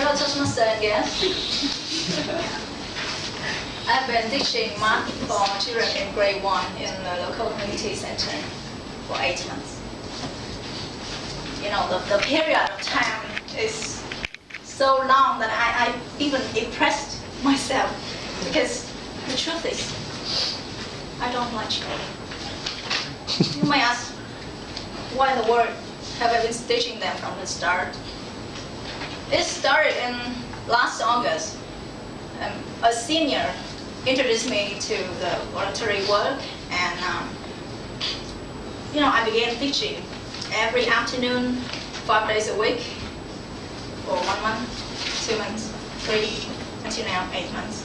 Hello, Toastmaster again. I've been teaching math for children in grade 1 in the local community center for 8 months. You know, the period of time is so long that I even impressed myself, because the truth is, I don't like children. You may ask, why in the world have I been teaching them from the start? It started in last August. A senior introduced me to the voluntary work, and I began teaching every afternoon, 5 days a week, for 1 month, 2 months, 3, until now 8 months.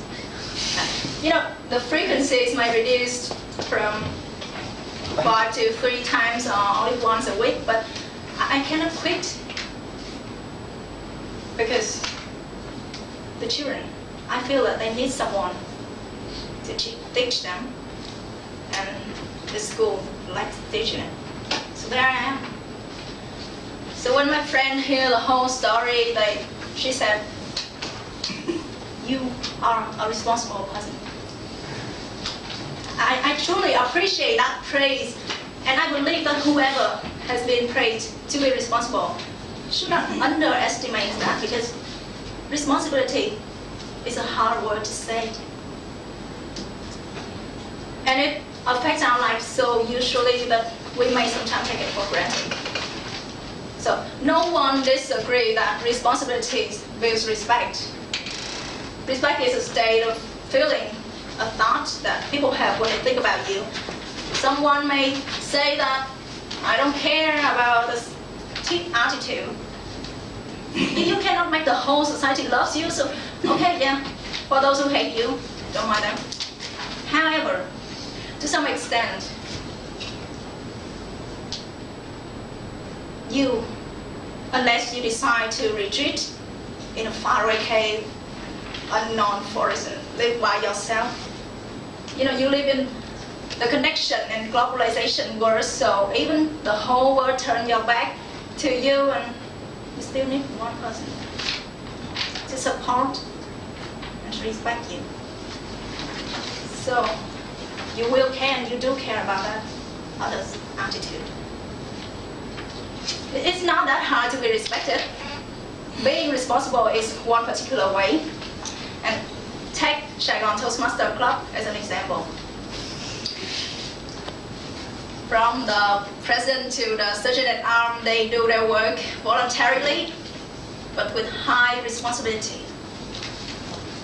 The frequencies might reduce from 5 to 3 times or only once a week, but I cannot quit, because the children, I feel that they need someone to teach them, and the school likes teaching them. So there I am. So when my friend heard the whole story, she said, "You are a responsible person." I truly appreciate that praise, and I believe that whoever has been praised to be responsible should not underestimate that, because responsibility is a hard word to say. And it affects our lives so usually that we may sometimes take it for granted. So no one disagrees that responsibility builds respect. Respect is a state of feeling, a thought that people have when they think about you. Someone may say that, "I don't care about this attitude." You cannot make the whole society loves you, so okay, yeah, for those who hate you, don't mind them. However, to some extent, unless you decide to retreat in a faraway cave, unknown forest, and live by yourself, you live in the connection and globalization world, so even the whole world turn your back to you, and you still need one person to support and to respect you. So you do care about that other's attitude. It's not that hard to be respected. Being responsible is one particular way. And take Saigon Toastmaster Club as an example. From the president to the sergeant at arms, they do their work voluntarily, but with high responsibility.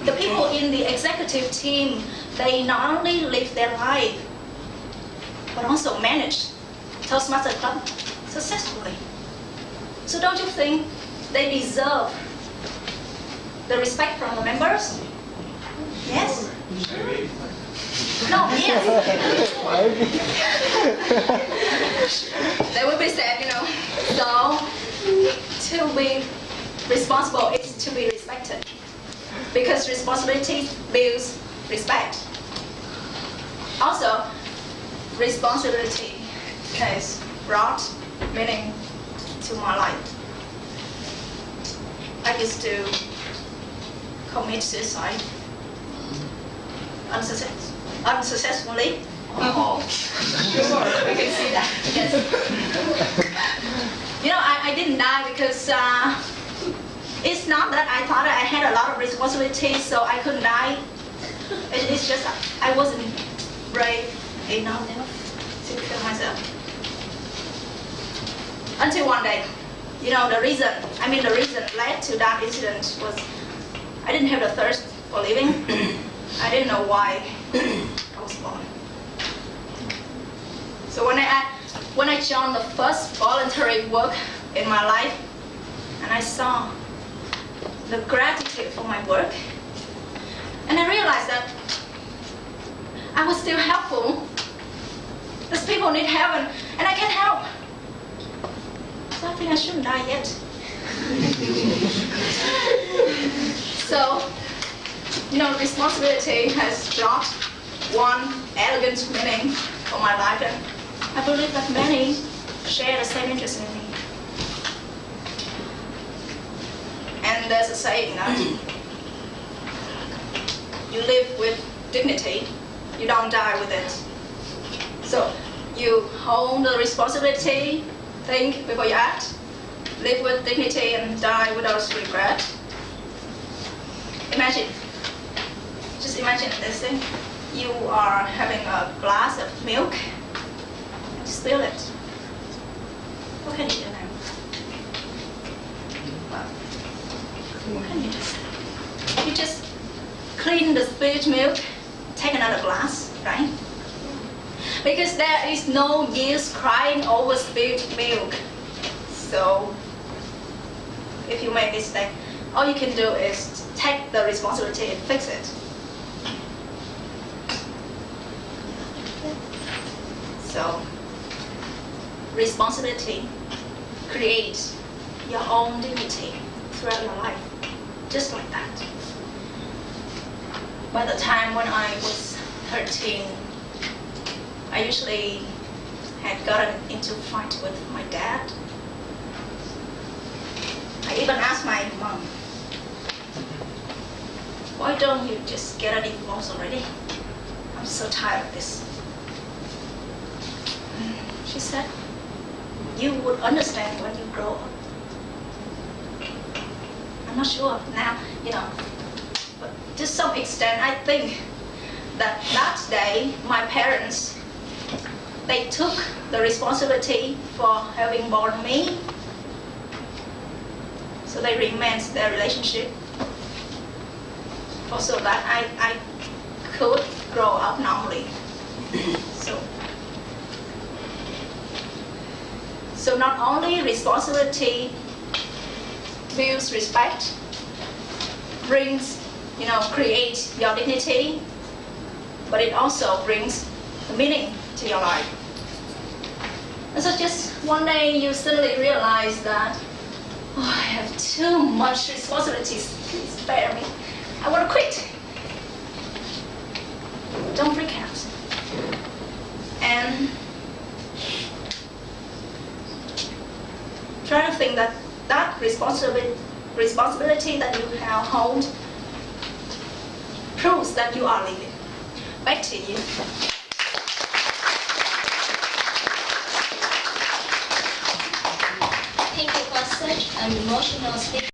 The people in the executive team, they not only live their life, but also manage Toastmaster Club successfully. So don't you think they deserve the respect from the members? Yes? No, yes. They will be sad, So, to be responsible is to be respected, because responsibility builds respect. Also, responsibility has brought meaning to my life. I used to commit suicide unsuccessfully. Oh, sure, I can see that. Yes. I didn't die because it's not that I thought I had a lot of responsibilities, so I couldn't die. It's just I wasn't brave enough to kill myself. Until one day, the reason led to that incident was I didn't have the thirst for living. I didn't know why I was born. So when I joined the first voluntary work in my life, and I saw the gratitude for my work, and I realized that I was still helpful. These people need help, and I can help. So I think I shouldn't die yet. So, responsibility has brought one elegant meaning for my life, and I believe that many share the same interest in me. And And there's a saying that you live with dignity, you don't die with it. So you hold the responsibility, think before you act, live with dignity and die without regret. Just imagine this thing. You are having a glass of milk, and you spill it. What can you do now? Well, what can you do? You just clean the spilled milk, take another glass, right? Because there is no use crying over spilled milk. So, if you make a mistake, all you can do is take the responsibility and fix it. So, responsibility creates your own dignity throughout your life, just like that. By the time when I was 13, I usually had gotten into a fight with my dad. I even asked my mom, why don't you just get a divorce already? I'm so tired of this. She said, you would understand when you grow up. I'm not sure now, but to some extent, I think that day, my parents, they took the responsibility for having born me. So they remade their relationship so that I could grow up normally. So not only responsibility builds respect, creates your dignity, but it also brings meaning to your life. And so just one day you suddenly realize that, I have too much responsibilities, please spare me. I want to quit. Don't freak out. And try to think that responsibility that you have hold proves that you are living. Back to you. Thank you for such an emotional speech.